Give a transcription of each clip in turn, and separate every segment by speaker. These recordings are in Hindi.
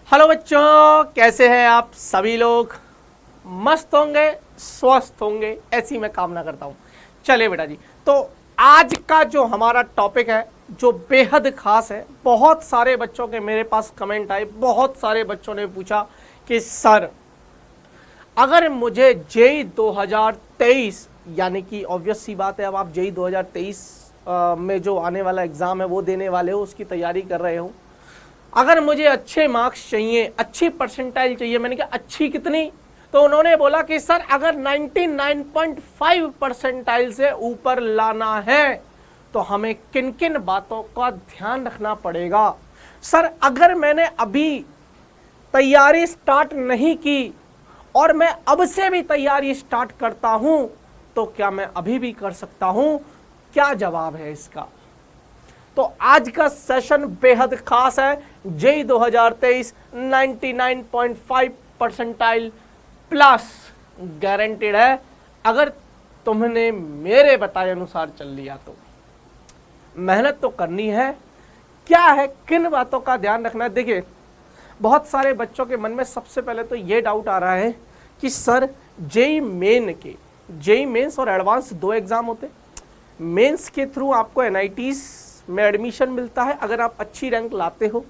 Speaker 1: हेलो बच्चों, कैसे हैं आप सभी लोग? मस्त होंगे, स्वस्थ होंगे, ऐसी मैं कामना करता हूं। चलिए बेटा जी, तो आज का जो हमारा टॉपिक है जो बेहद खास है। बहुत सारे बच्चों के मेरे पास कमेंट आए, बहुत सारे बच्चों ने पूछा कि सर अगर मुझे जेई 2023 यानी कि ऑब्वियस सी बात है, अब आप जेई 2023 में जो आने वाला एग्जाम है वो देने वाले हो, उसकी तैयारी कर रहे हो, अगर मुझे अच्छे मार्क्स चाहिए, अच्छी परसेंटाइल चाहिए। मैंने कहा अच्छी कितनी? तो उन्होंने बोला कि सर अगर 99.5 परसेंटाइल से ऊपर लाना है तो हमें किन किन बातों का ध्यान रखना पड़ेगा। सर अगर मैंने अभी तैयारी स्टार्ट नहीं की और मैं अब से भी तैयारी स्टार्ट करता हूं तो क्या मैं अभी भी कर सकता हूं? क्या जवाब है इसका? तो आज का सेशन बेहद खास है। जेई 2023 99.5 परसेंटाइल प्लस गारंटेड है अगर तुमने मेरे बताए अनुसार चल लिया तो। मेहनत तो करनी है। क्या है, किन बातों का ध्यान रखना है? देखिए, बहुत सारे बच्चों के मन में सबसे पहले तो ये डाउट आ रहा है कि सर जेई मेंस और एडवांस दो एग्जाम होते। मेंस के थ्रू आपको एनआईटीज में एडमिशन मिलता है अगर आप अच्छी रैंक लाते हो,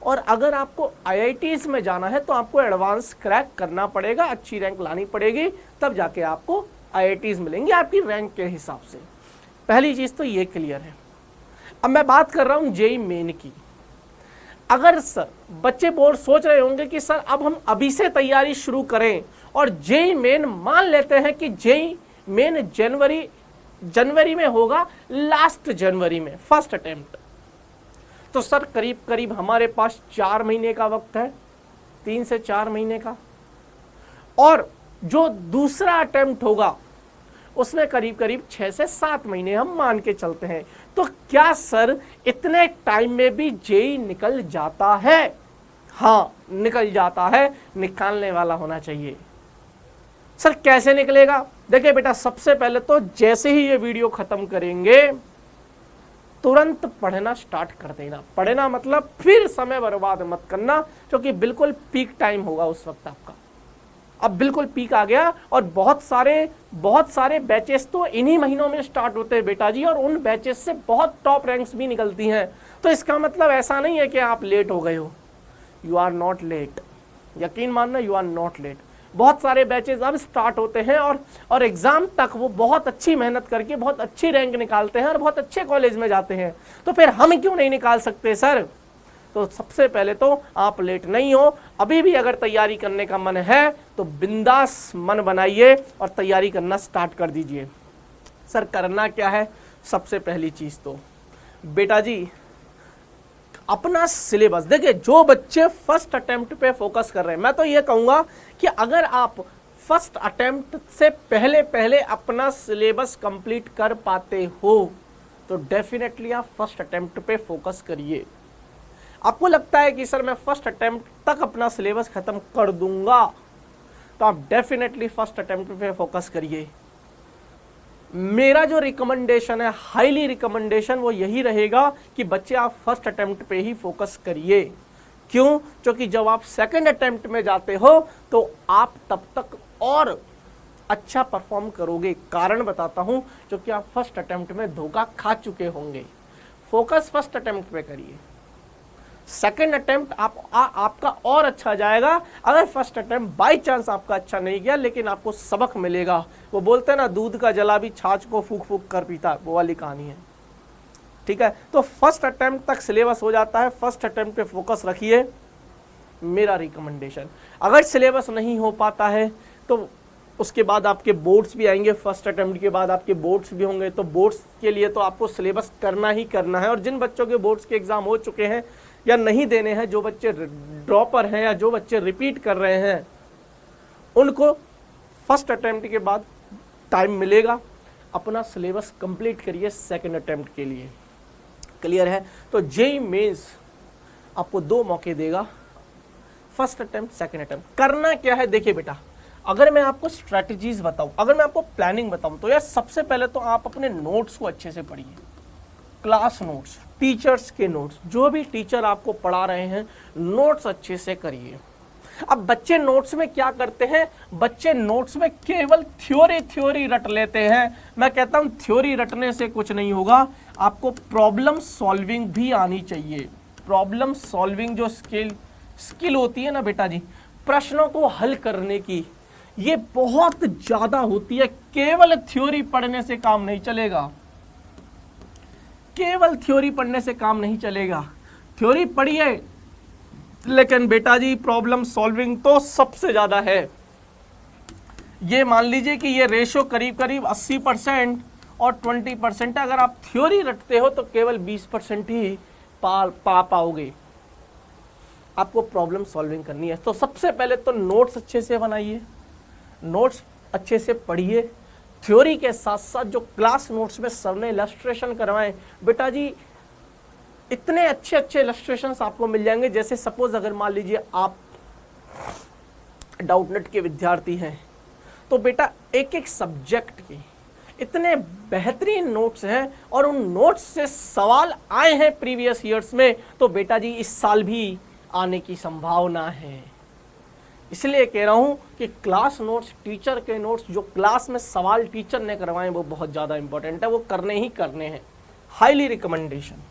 Speaker 1: और अगर आपको आईआईटीज में जाना है तो आपको एडवांस क्रैक करना पड़ेगा, अच्छी रैंक लानी पड़ेगी, तब जाके आपको आईआईटीज मिलेंगी आपकी रैंक के हिसाब से। पहली चीज़ तो ये क्लियर है। अब मैं बात कर रहा हूँ जेई मेन की। अगर सर बच्चे बोर्ड सोच रहे होंगे कि सर अब हम अभी से तैयारी शुरू करें, और जेई मेन मान लेते हैं कि जेई मेन जनवरी में होगा, लास्ट जनवरी में फर्स्ट अटेम्प्ट, तो सर करीब करीब हमारे पास 4 महीने का वक्त है, 3 से 4 महीने का। और जो दूसरा अटेम्प्ट होगा उसमें करीब करीब 6 से 7 महीने हम मान के चलते हैं। तो क्या सर इतने टाइम में भी जेई निकल जाता है? हाँ, निकल जाता है। निकालने वाला होना चाहिए। सर कैसे निकलेगा? देखिए बेटा, सबसे पहले तो जैसे ही ये वीडियो खत्म करेंगे तुरंत पढ़ना स्टार्ट कर देना। पढ़ना मतलब फिर समय बर्बाद मत करना, क्योंकि बिल्कुल पीक टाइम होगा उस वक्त आपका। अब बिल्कुल पीक आ गया, और बहुत सारे बैचेस तो इन्हीं महीनों में स्टार्ट होते हैं बेटा जी, और उन बैचेस से बहुत टॉप रैंक्स भी निकलती हैं। तो इसका मतलब ऐसा नहीं है कि आप लेट हो गए हो। यू आर नॉट लेट, यकीन मानना, यू आर नॉट लेट। बहुत सारे बैचेस अब स्टार्ट होते हैं और एग्जाम तक वो बहुत अच्छी मेहनत करके बहुत अच्छी रैंक निकालते हैं और बहुत अच्छे कॉलेज में जाते हैं। तो फिर हम क्यों नहीं निकाल सकते सर? तो सबसे पहले तो आप लेट नहीं हो। अभी भी अगर तैयारी करने का मन है तो बिंदास मन बनाइए और तैयारी करना स्टार्ट कर दीजिए। सर करना क्या है? सबसे पहली चीज तो बेटा जी अपना सिलेबस देखिए। जो बच्चे फर्स्ट अटेम्प्ट पे फोकस कर रहे हैं, मैं तो ये कहूंगा कि अगर आप फर्स्ट अटेम्प्ट से पहले अपना सिलेबस कंप्लीट कर पाते हो तो डेफिनेटली आप फर्स्ट अटेम्प्ट पे फोकस करिए। आपको लगता है कि सर मैं फर्स्ट अटेम्प्ट तक अपना सिलेबस खत्म कर दूंगा, तो आप डेफिनेटली फर्स्ट अटेम्प्ट पे फोकस करिए। मेरा जो रिकमेंडेशन है, हाईली रिकमेंडेशन, वो यही रहेगा कि बच्चे आप फर्स्ट अटेम्प्ट पे ही फोकस करिए। क्यों? क्योंकि जब आप सेकंड अटेम्प्ट में जाते हो तो आप तब तक और अच्छा परफॉर्म करोगे। कारण बताता हूं, क्योंकि आप फर्स्ट अटेम्प्ट में धोखा खा चुके होंगे। फोकस फर्स्ट अटेम्प्ट पे करिए। सेकंड अटेम्प्ट आपका और अच्छा जाएगा। अगर फर्स्ट अटेम्प्ट बाई चांस आपका अच्छा नहीं गया, लेकिन आपको सबक मिलेगा। वो बोलते हैं ना, दूध का जला भी छाछ को फूक फूक कर पीता, वो वाली कहानी है। ठीक है, तो फर्स्ट अटेम्प्ट तक सिलेबस हो जाता है। फर्स्ट अटेम्प्ट पे फोकस रखिए, मेरा रिकमेंडेशन। अगर सिलेबस नहीं हो पाता है तो उसके बाद आपके बोर्ड्स भी आएंगे। फर्स्ट अटेम्प्ट के बाद आपके बोर्ड्स भी होंगे, तो बोर्ड्स के लिए तो आपको सिलेबस करना ही करना है। और जिन बच्चों के बोर्ड्स के एग्जाम हो चुके हैं या नहीं देने हैं, जो बच्चे ड्रॉपर हैं या जो बच्चे रिपीट कर रहे हैं, उनको फर्स्ट अटेम्प्ट के बाद टाइम मिलेगा। अपना सिलेबस कंप्लीट करिए सेकंड अटेम्प्ट के लिए। क्लियर है? तो जेई मेंस आपको 2 मौके देगा, फर्स्ट अटेम्प्ट, सेकंड अटेम्प्ट। करना क्या है? देखिए बेटा, अगर मैं आपको स्ट्रैटेजीज बताऊं, अगर मैं आपको प्लानिंग बताऊं, तो यार सबसे पहले तो आप अपने नोट्स को अच्छे से पढ़िए। क्लास नोट्स टीचर्स के नोट्स, जो भी टीचर आपको पढ़ा रहे हैं नोट्स अच्छे से करिए। अब बच्चे नोट्स में क्या करते हैं, बच्चे नोट्स में केवल थ्योरी रट लेते हैं। मैं कहता हूं थ्योरी रटने से कुछ नहीं होगा, आपको प्रॉब्लम सॉल्विंग भी आनी चाहिए। प्रॉब्लम सॉल्विंग जो स्किल होती है ना बेटा जी, प्रश्नों को हल करने की, ये बहुत ज्यादा होती है। केवल थ्योरी पढ़ने से काम नहीं चलेगा, केवल थ्योरी पढ़ने से काम नहीं चलेगा। थ्योरी पढ़िए लेकिन बेटा जी प्रॉब्लम सॉल्विंग तो सबसे ज्यादा है। ये मान लीजिए कि ये रेशो करीब करीब 80% और 20% है। अगर आप थ्योरी रटते हो तो केवल 20% ही पाओगे। आपको प्रॉब्लम सॉल्विंग करनी है तो सबसे पहले तो नोट्स अच्छे से बनाइए, नोट्स अच्छे से पढ़िए। थ्योरी के साथ साथ जो क्लास नोट्स में सर ने इलस्ट्रेशन करवाए बेटा जी, इतने अच्छे अच्छे इलस्ट्रेशंस आपको मिल जाएंगे। जैसे सपोज अगर मान लीजिए आप डाउटनेट के विद्यार्थी हैं तो बेटा एक एक सब्जेक्ट के इतने बेहतरीन नोट्स हैं और उन नोट्स से सवाल आए हैं प्रीवियस ईयर्स में, तो बेटा जी इस साल भी आने की संभावना है। इसलिए कह रहा हूं कि क्लास नोट्स, टीचर के नोट्स, जो क्लास में सवाल टीचर ने करवाए वो बहुत ज़्यादा इंपॉर्टेंट है, वो करने ही करने हैं, हाईली रिकमेंडेशन।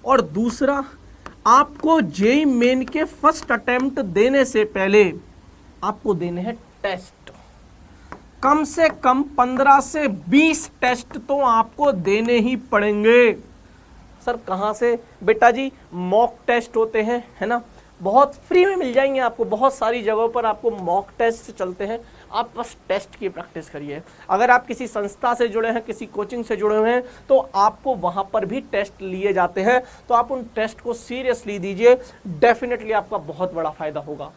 Speaker 1: और दूसरा, आपको जेईई मेन के फर्स्ट अटेम्प्ट देने से पहले आपको देने हैं टेस्ट। कम से कम 15 से 20 टेस्ट तो आपको देने ही पड़ेंगे। सर कहाँ से? बेटा जी मॉक टेस्ट होते हैं, है ना, बहुत फ्री में मिल जाएंगे आपको, बहुत सारी जगहों पर आपको मॉक टेस्ट चलते हैं। आप बस टेस्ट की प्रैक्टिस करिए। अगर आप किसी संस्था से जुड़े हैं, किसी कोचिंग से जुड़े हुए हैं, तो आपको वहां पर भी टेस्ट लिए जाते हैं, तो आप उन टेस्ट को सीरियसली दीजिए, डेफिनेटली आपका बहुत बड़ा फायदा होगा।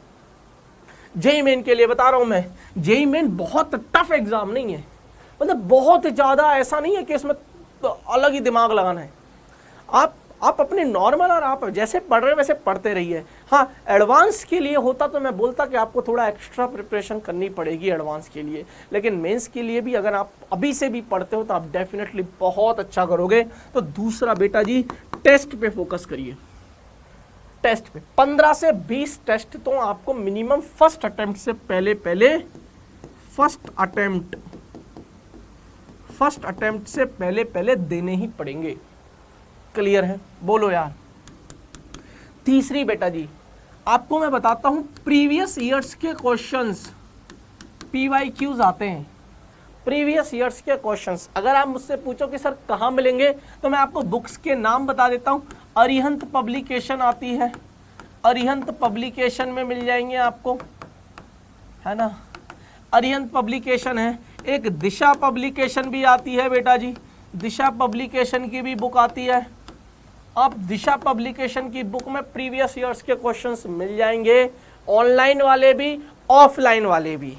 Speaker 1: जेईई मेन के लिए बता रहा हूं मैं, जेईई मेन बहुत टफ एग्जाम नहीं है, मतलब बहुत ज्यादा ऐसा नहीं है कि इसमें तो अलग ही दिमाग लगाना है। आप अपने नॉर्मल और आप जैसे पढ़ रहे हैं वैसे पढ़ते रहिए। हाँ, एडवांस के लिए होता तो मैं बोलता कि आपको थोड़ा एक्स्ट्रा प्रिपरेशन करनी पड़ेगी एडवांस के लिए, लेकिन मेंस के लिए भी अगर आप अभी से भी पढ़ते हो तो आप डेफिनेटली बहुत अच्छा करोगे। तो दूसरा बेटा जी, टेस्ट पे फोकस करिए। टेस्ट पे 15 से 20 टेस्ट तो आपको मिनिमम फर्स्ट अटेम्प्ट से पहले देने ही पड़ेंगे। क्लियर है? बोलो यार। तीसरी बेटा जी, आपको मैं बताता हूं प्रीवियस ईयर्स के क्वेश्चंस, पीवाईक्यूज आते हैं। प्रीवियस ईयर्स के क्वेश्चंस अगर आप मुझसे पूछो कि सर कहां मिलेंगे, तो मैं आपको बुक्स के नाम बता देता हूं। अरिहंत पब्लिकेशन आती है, अरिहंत पब्लिकेशन में मिल जाएंगे आपको, है ना, अरिहंत पब्लिकेशन है। एक दिशा पब्लिकेशन भी आती है बेटा जी, दिशा पब्लिकेशन की भी बुक आती है। आप दिशा पब्लिकेशन की बुक में प्रीवियस ईयर्स के क्वेश्चंस मिल जाएंगे, ऑनलाइन वाले भी ऑफलाइन वाले भी।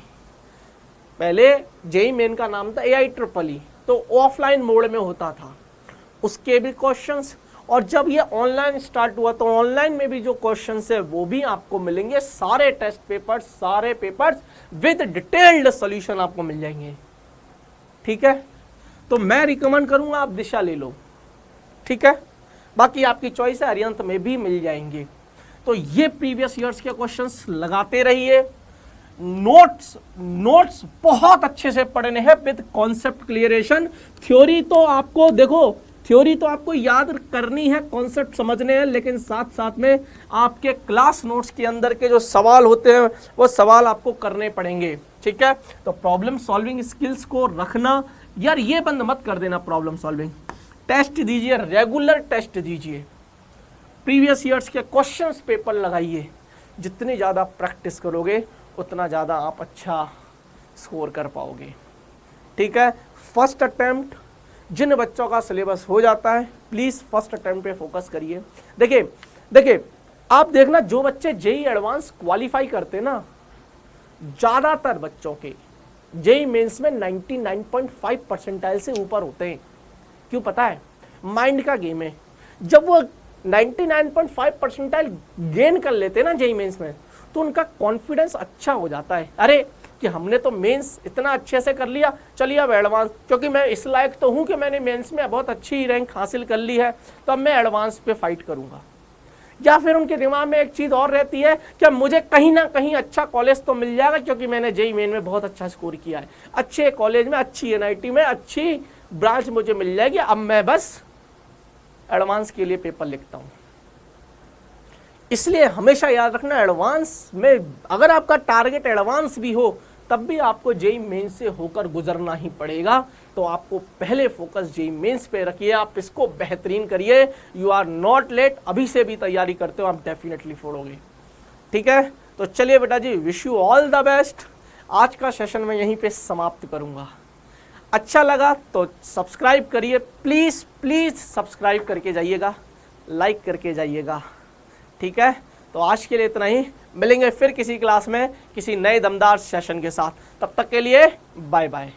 Speaker 1: पहले जेईई मेन का नाम था AIEEE, तो ऑफलाइन मोड में होता था, उसके भी क्वेश्चंस। और जब ये ऑनलाइन स्टार्ट हुआ तो ऑनलाइन में भी जो क्वेश्चंस है वो भी आपको मिलेंगे। सारे टेस्ट पेपर्स, सारे पेपर्स विद डिटेल्ड सॉल्यूशन आपको मिल जाएंगे। ठीक है, तो मैं रिकमेंड करूंगा आप दिशा ले लो। ठीक है, बाकी आपकी चॉइस है, अरिहंत में भी मिल जाएंगे। तो ये प्रीवियस ईयर्स के क्वेश्चंस लगाते रहिए। नोट्स बहुत अच्छे से पढ़ने हैं विद कॉन्सेप्ट क्लियरेशन। थ्योरी तो आपको देखो, थ्योरी तो आपको याद करनी है, कॉन्सेप्ट समझने हैं, लेकिन साथ साथ में आपके क्लास नोट्स के अंदर के जो सवाल होते हैं वो सवाल आपको करने पड़ेंगे। ठीक है, तो प्रॉब्लम सॉल्विंग स्किल्स को रखना यार, ये बंद मत कर देना। प्रॉब्लम सॉल्विंग टेस्ट दीजिए, रेगुलर टेस्ट दीजिए, प्रीवियस ईयर्स के क्वेश्चंस पेपर लगाइए। जितनी ज़्यादा प्रैक्टिस करोगे उतना ज़्यादा आप अच्छा स्कोर कर पाओगे। ठीक है, फर्स्ट अटेम्प्ट जिन बच्चों का सिलेबस हो जाता है प्लीज़ फर्स्ट अटेम्प्ट पे फोकस करिए। देखिए आप देखना, जो बच्चे जेईई एडवांस क्वालिफाई करते ना, ज़्यादातर बच्चों के जेईई मेंस में 99.5 परसेंटाइल से ऊपर होते हैं। क्यों पता है? माइंड का गेम है। जब वो 99.5 परसेंटाइल गेन कर लेते हैं ना जेईई मेंस में, तो उनका कॉन्फिडेंस अच्छा हो जाता है। अरे कि हमने तो मेंस इतना अच्छे से कर लिया, चलिए अब एडवांस, क्योंकि मैं इस लायक तो हूँ कि मैंने मेंस में बहुत अच्छी रैंक हासिल कर ली है, तो अब मैं एडवांस पे फाइट करूँगा। या फिर उनके दिमाग में एक चीज़ और रहती है कि मुझे कहीं ना कहीं अच्छा कॉलेज तो मिल जाएगा क्योंकि मैंने जेईई मेन में बहुत अच्छा स्कोर किया है, अच्छे कॉलेज में, अच्छी एनआईटी में अच्छी ब्रांच मुझे मिल जाएगी, अब मैं बस एडवांस के लिए पेपर लिखता हूँ। इसलिए हमेशा याद रखना, एडवांस में अगर आपका टारगेट एडवांस भी हो तब भी आपको जेईई मेंस से होकर गुजरना ही पड़ेगा। तो आपको पहले फोकस जेईई मेंस पे रखिए, आप इसको बेहतरीन करिए। यू आर नॉट लेट, अभी से भी तैयारी करते हो आप डेफिनेटली फोड़ोगे। ठीक है, तो चलिए बेटा जी, wish you all the best. आज का सेशन मैं यहीं पे समाप्त करूंगा। अच्छा लगा तो सब्सक्राइब करिए, प्लीज़ प्लीज़ सब्सक्राइब करके जाइएगा, लाइक करके जाइएगा। ठीक है, तो आज के लिए इतना ही, मिलेंगे फिर किसी क्लास में किसी नए दमदार सेशन के साथ। तब तक के लिए बाय बाय।